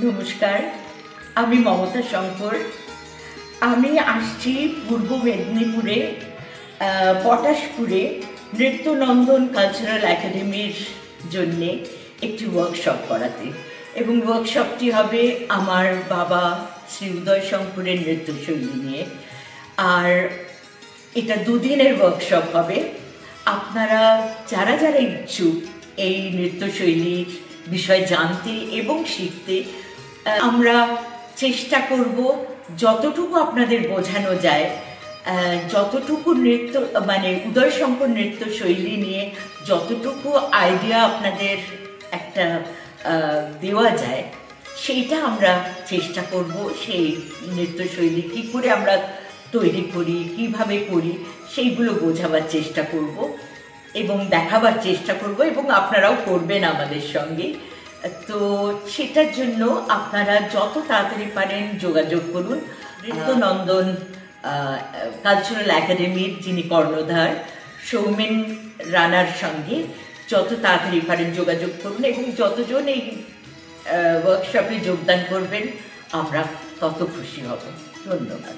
নমস্কার, আমি মমতা শঙ্কর। আমি আসছি পূর্ব মেদিনীপুরে পটাশপুরে নৃত্যনন্দন কালচারাল একাডেমির জন্যে একটি ওয়ার্কশপ করাতে, এবং ওয়ার্কশপটি হবে আমার বাবা শ্রী উদয় শঙ্করের নৃত্যশৈলী নিয়ে। আর এটা দুদিনের ওয়ার্কশপ হবে। আপনারা যারা যারা ইচ্ছুক এই নৃত্যশৈলীর বিষয়ে জানতে এবং শিখতে, আমরা চেষ্টা করব যতটুকু আপনাদের বোঝানো যায়, যতটুকু নৃত্য উদয় শঙ্কর নৃত্যশৈলী নিয়ে যতটুকু আইডিয়া আপনাদের একটা দেওয়া যায়, সেইটা আমরা চেষ্টা করব। সেই নৃত্যশৈলী কী করে আমরা তৈরি করি, কিভাবে করি, সেইগুলো বোঝাবার চেষ্টা করব এবং দেখাবার চেষ্টা করব, এবং আপনারাও করবেন আমাদের সঙ্গে। তো সেটার জন্য আপনারা যত তাড়াতাড়ি পারেন যোগাযোগ করুন। নৃত্যনন্দন কালচারাল একাডেমির যিনি কর্ণধার সৌমেন রানার সঙ্গে যত তাড়াতাড়ি পারেন যোগাযোগ করুন, এবং যতজন এই ওয়ার্কশপে যোগদান করবেন আমরা তত খুশি হব। ধন্যবাদ।